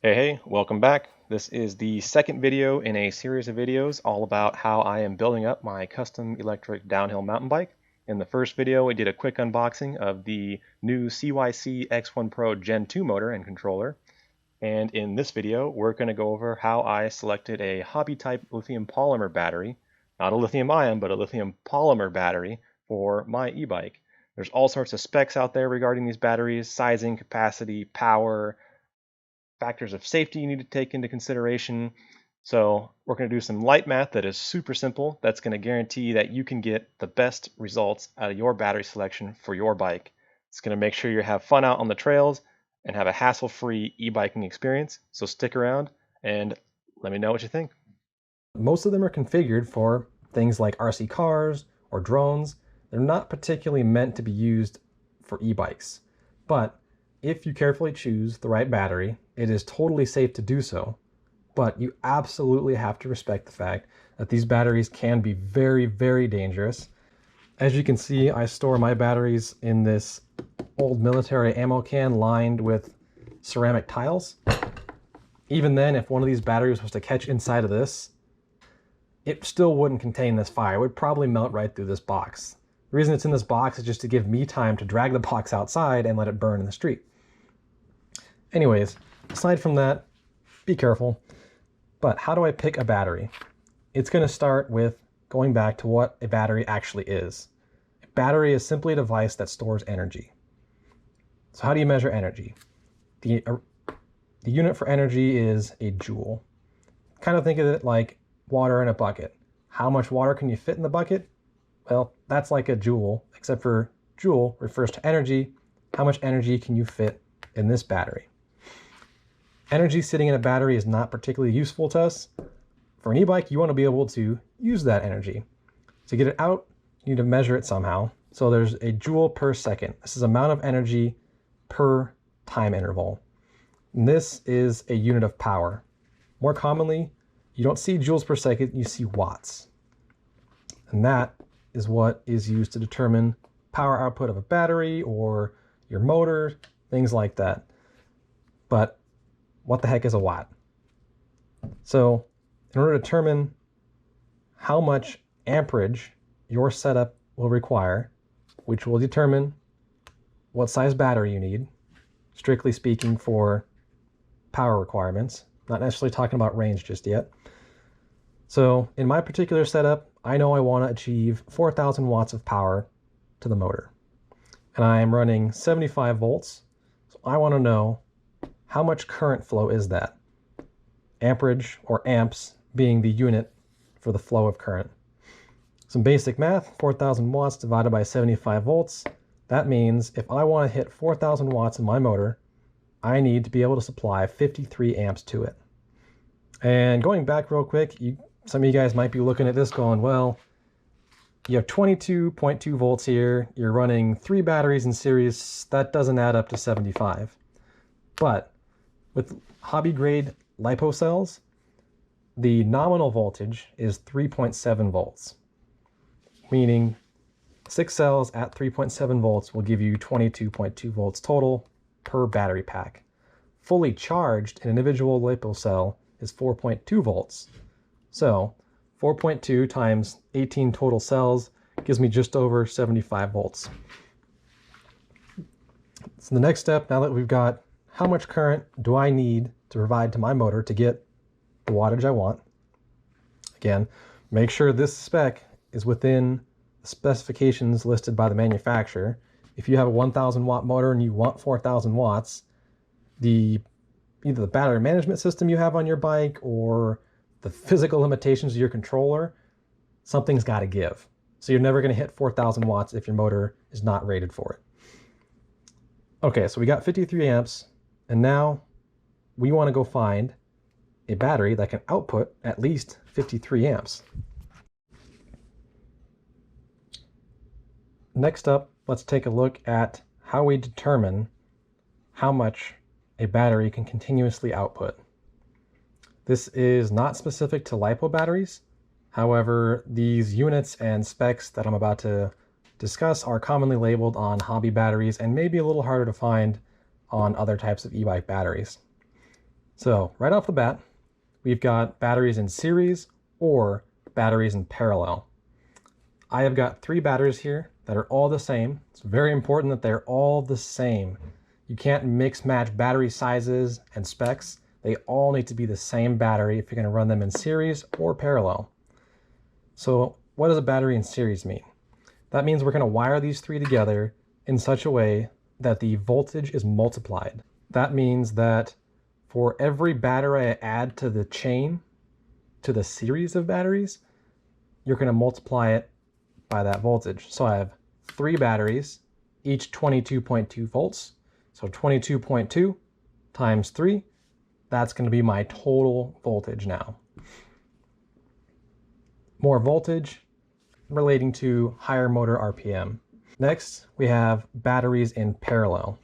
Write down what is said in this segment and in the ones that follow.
Hey, welcome back. This is the second video in a series of videos all about how I am building up my custom electric downhill mountain bike. In the first video, we did a quick unboxing of the new CYC X1 Pro Gen 2 motor and controller. And in this video, we're going to go over how I selected a hobby-type lithium polymer battery, not a lithium ion, but a lithium polymer battery for my e-bike. There's all sorts of specs out there regarding these batteries, sizing, capacity, power, factors of safety you need to take into consideration. So we're going to do some light math that is super simple. That's going to guarantee that you can get the best results out of your battery selection for your bike. It's going to make sure you have fun out on the trails and have a hassle-free e-biking experience. So stick around and let me know what you think. Most of them are configured for things like RC cars or drones. They're not particularly meant to be used for e-bikes, but if you carefully choose the right battery, it is totally safe to do so. But you absolutely have to respect the fact that these batteries can be very, very dangerous. As you can see, I store my batteries in this old military ammo can lined with ceramic tiles. Even then, if one of these batteries was to catch inside of this, it still wouldn't contain this fire. It would probably melt right through this box. The reason it's in this box is just to give me time to drag the box outside and let it burn in the street. Anyways, aside from that, be careful. But how do I pick a battery? It's going to start with going back to what a battery actually is. A battery is simply a device that stores energy. So how do you measure energy? The unit for energy is a joule. Kind of think of it like water in a bucket. How much water can you fit in the bucket? Well, that's like a joule, except for joule refers to energy. How much energy can you fit in this battery? Energy sitting in a battery is not particularly useful to us. For an e-bike, you want to be able to use that energy. To get it out, you need to measure it somehow. So there's a joule per second. This is the amount of energy per time interval. And this is a unit of power. More commonly, you don't see joules per second, you see watts. And that is what is used to determine power output of a battery or your motor, things like that. But what the heck is a watt? So in order to determine how much amperage your setup will require, which will determine what size battery you need, strictly speaking for power requirements, not necessarily talking about range just yet. So in my particular setup, I know I want to achieve 4,000 watts of power to the motor. And I am running 75 volts. So I want to know how much current flow is that? Amperage, or amps, being the unit for the flow of current. Some basic math, 4,000 watts divided by 75 volts. That means if I want to hit 4,000 watts in my motor, I need to be able to supply 53 amps to it. And going back real quick, some of you guys might be looking at this going, well, you have 22.2 volts here, you're running 3 batteries in series, that doesn't add up to 75. But with hobby grade LiPO cells, the nominal voltage is 3.7 volts, meaning 6 cells at 3.7 volts will give you 22.2 volts total per battery pack. Fully charged, an individual LiPO cell is 4.2 volts. So 4.2 times 18 total cells gives me just over 75 volts. So the next step, now that we've got how much current do I need to provide to my motor to get the wattage I want? Again, make sure this spec is within the specifications listed by the manufacturer. If you have a 1,000 watt motor and you want 4,000 watts, either the battery management system you have on your bike or the physical limitations of your controller, something's got to give. So you're never going to hit 4,000 watts if your motor is not rated for it. Okay, so we got 53 amps. And now we want to go find a battery that can output at least 53 amps. Next up, let's take a look at how we determine how much a battery can continuously output. This is not specific to LiPO batteries. However, these units and specs that I'm about to discuss are commonly labeled on hobby batteries and maybe a little harder to find on other types of e-bike batteries. So right off the bat, we've got batteries in series or batteries in parallel. I have got 3 batteries here that are all the same. It's very important that they're all the same. You can't mix match battery sizes and specs. They all need to be the same battery if you're going to run them in series or parallel. So what does a battery in series mean? That means we're going to wire these 3 together in such a way that the voltage is multiplied. That means that for every battery I add to the chain, to the series of batteries, you're going to multiply it by that voltage. So I have 3 batteries, each 22.2 volts. So 22.2 times 3, that's going to be my total voltage now. More voltage relating to higher motor RPM. Next, we have batteries in parallel.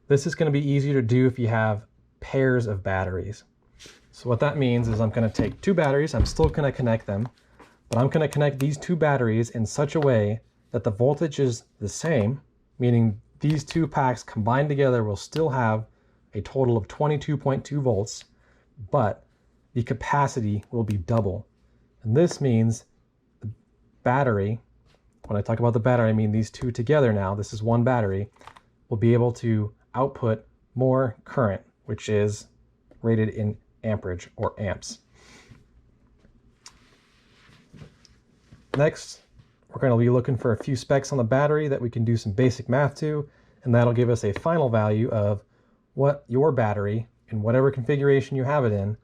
This is going to be easier to do if you have pairs of batteries. So what that means is I'm going to take 2 batteries, I'm still going to connect them, but I'm going to connect these 2 batteries in such a way that the voltage is the same, meaning these 2 packs combined together will still have a total of 22.2 volts, but the capacity will be double. And this means the battery, when I talk about the battery, I mean these 2 together now, this is 1 battery, will be able to output more current, which is rated in amperage or amps. Next, we're going to be looking for a few specs on the battery that we can do some basic math to, and that'll give us a final value of what your battery, in whatever configuration you have it in,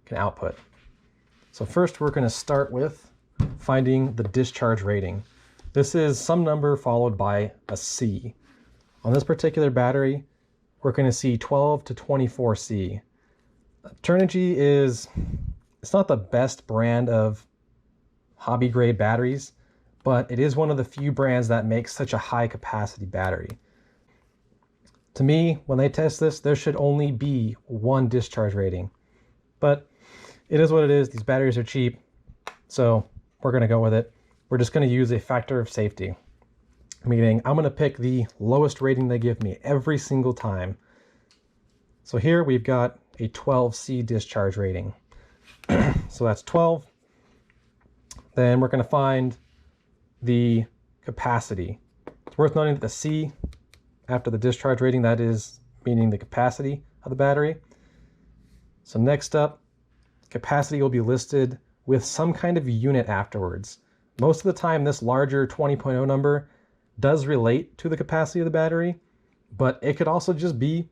can output. So first we're going to start with finding the discharge rating. This is some number followed by a C. On this particular battery, we're going to see 12 to 24 C. Turnigy it's not the best brand of hobby grade batteries, but it is one of the few brands that makes such a high capacity battery. To me, when they test this, there should only be 1 discharge rating. But it is what it is. These batteries are cheap, so we're going to go with it. We're just going to use a factor of safety, meaning I'm going to pick the lowest rating they give me every single time. So here we've got a 12C discharge rating. So that's 12. Then we're going to find the capacity. It's worth noting that the C after the discharge rating, that is meaning the capacity of the battery. So next up, capacity will be listed with some kind of unit afterwards. Most of the time, this larger 20.0 number does relate to the capacity of the battery, but it could also just be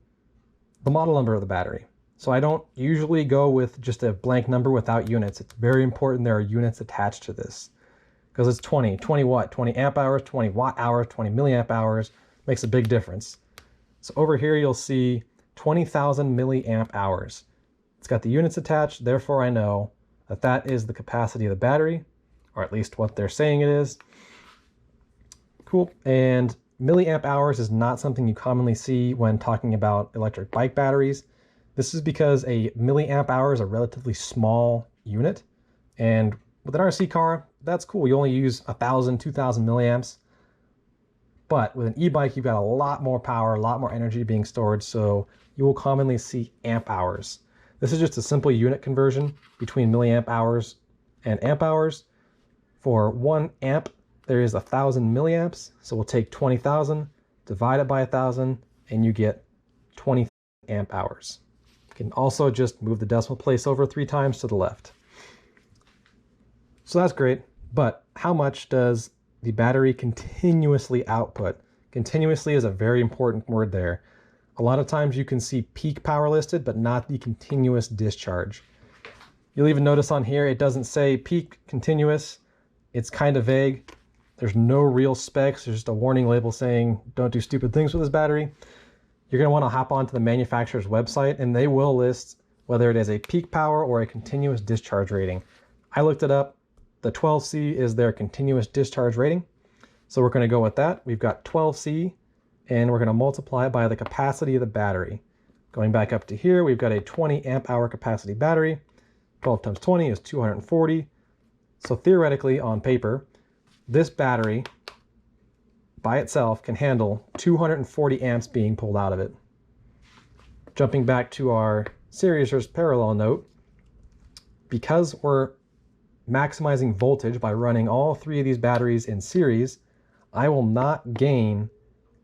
the model number of the battery. So I don't usually go with just a blank number without units. It's very important there are units attached to this, because it's 20 watt, 20 amp hours, 20 watt hours, 20 milliamp hours, makes a big difference. So over here you'll see 20,000 milliamp hours. It's got the units attached, therefore I know that that is the capacity of the battery, or at least what they're saying it is. Cool. And milliamp hours is not something you commonly see when talking about electric bike batteries. This is because a milliamp hour is a relatively small unit, and with an RC car, that's cool. You only use 1,000, 2,000 milliamps. But with an e-bike, you've got a lot more power, a lot more energy being stored, so you will commonly see amp hours. This is just a simple unit conversion between milliamp hours and amp hours. For 1 amp, there is 1,000 milliamps, so we'll take 20,000, divide it by 1,000, and you get 20 amp hours. You can also just move the decimal place over 3 times to the left. So that's great, but how much does the battery continuously output? Continuously is a very important word there. A lot of times you can see peak power listed, but not the continuous discharge. You'll even notice on here, it doesn't say peak continuous. It's kind of vague. There's no real specs. There's just a warning label saying, don't do stupid things with this battery. You're gonna wanna hop onto the manufacturer's website and they will list whether it is a peak power or a continuous discharge rating. I looked it up. The 12C is their continuous discharge rating. So we're going to go with that. We've got 12C, and we're going to multiply it by the capacity of the battery. Going back up to here, we've got a 20 amp hour capacity battery. 12 times 20 is 240. So theoretically, on paper, this battery by itself can handle 240 amps being pulled out of it. Jumping back to our series versus parallel note, because we're maximizing voltage by running all three of these batteries in series, I will not gain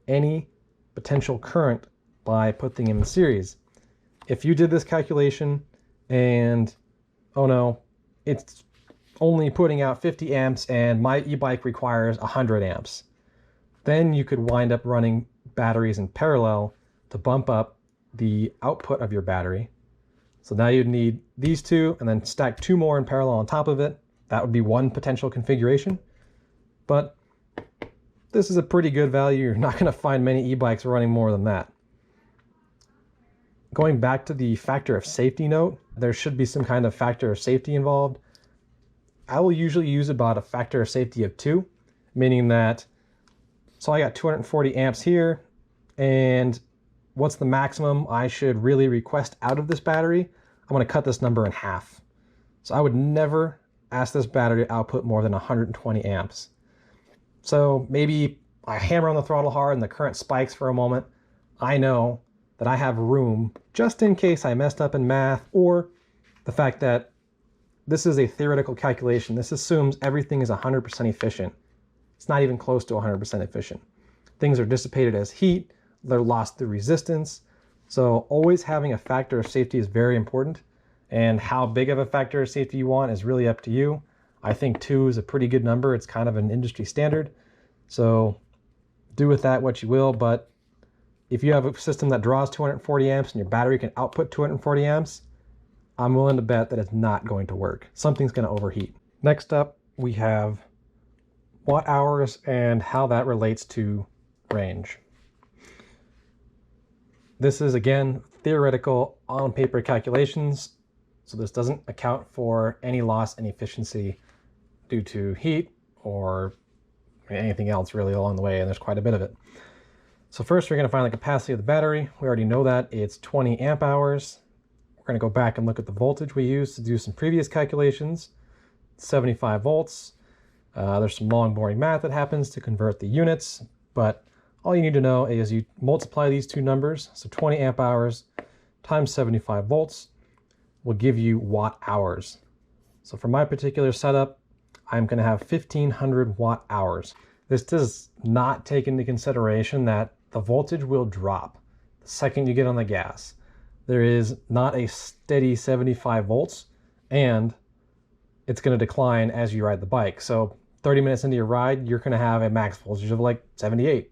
any potential current by putting them in series. If you did this calculation and, oh no, it's only putting out 50 amps and my e-bike requires 100 amps, then you could wind up running batteries in parallel to bump up the output of your battery. So now you'd need these two and then stack two more in parallel on top of it. That would be one potential configuration. But this is a pretty good value. You're not going to find many e-bikes running more than that. Going back to the factor of safety note, there should be some kind of factor of safety involved. I will usually use about a factor of safety of 2, meaning that, so I got 240 amps here, and what's the maximum I should really request out of this battery? I'm going to cut this number in half. So I would never ask this battery to output more than 120 amps. So maybe I hammer on the throttle hard and the current spikes for a moment. I know that I have room just in case I messed up in math, or the fact that this is a theoretical calculation. This assumes everything is 100% efficient. It's not even close to 100% efficient. Things are dissipated as heat, they're lost through resistance. So always having a factor of safety is very important. And how big of a factor of safety you want is really up to you. I think 2 is a pretty good number. It's kind of an industry standard. So do with that what you will, but if you have a system that draws 240 amps and your battery can output 240 amps, I'm willing to bet that it's not going to work. Something's going to overheat. Next up, we have watt hours and how that relates to range. This is, again, theoretical on paper calculations, so this doesn't account for any loss in efficiency due to heat or anything else really along the way, and there's quite a bit of it. So first we're going to find the capacity of the battery. We already know that it's 20 amp hours. We're going to go back and look at the voltage we used to do some previous calculations. 75 volts. There's some long boring math that happens to convert the units, but all you need to know is you multiply these two numbers, so 20 amp hours times 75 volts will give you watt hours. So for my particular setup, I'm going to have 1500 watt hours. This does not take into consideration that the voltage will drop the second you get on the gas. There is not a steady 75 volts, and it's going to decline as you ride the bike. So 30 minutes into your ride, you're going to have a max voltage of like 68.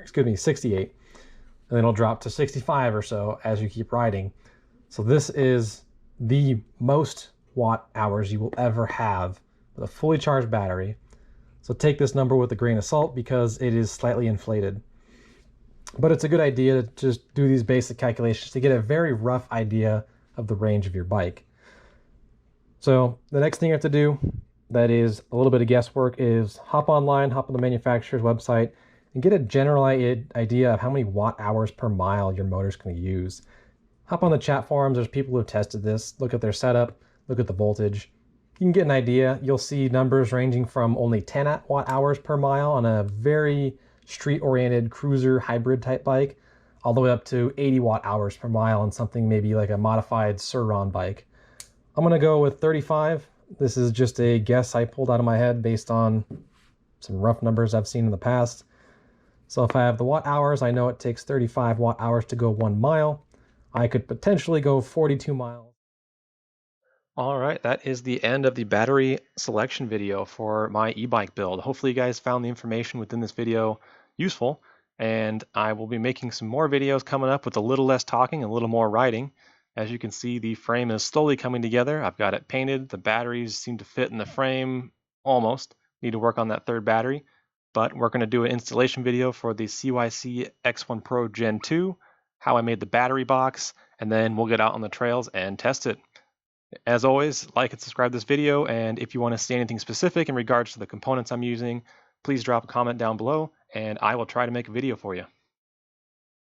68, and then it'll drop to 65 or so as you keep riding. So this is the most watt hours you will ever have with a fully charged battery. So take this number with a grain of salt because it is slightly inflated. But it's a good idea to just do these basic calculations to get a very rough idea of the range of your bike. So the next thing you have to do, that is a little bit of guesswork, is hop online, hop on the manufacturer's website, and get a general idea of how many watt hours per mile your motor's going to use. Hop on the chat forums. There's people who have tested this. Look at their setup. Look at the voltage. You can get an idea. You'll see numbers ranging from only 10 watt hours per mile on a very street-oriented cruiser hybrid type bike, all the way up to 80 watt hours per mile on something maybe like a modified Surron bike. I'm going to go with 35. This is just a guess I pulled out of my head based on some rough numbers I've seen in the past. So if I have the watt hours, I know it takes 35 watt hours to go 1 mile. I could potentially go 42 miles. All right, that is the end of the battery selection video for my e-bike build. Hopefully you guys found the information within this video useful, and I will be making some more videos coming up with a little less talking and a little more riding. As you can see, the frame is slowly coming together. I've got it painted. The batteries seem to fit in the frame almost. Need to work on that third battery. But we're going to do an installation video for the CYC X1 Pro Gen 2, how I made the battery box, and then we'll get out on the trails and test it. As always, like and subscribe to this video, and if you want to see anything specific in regards to the components I'm using, please drop a comment down below, and I will try to make a video for you.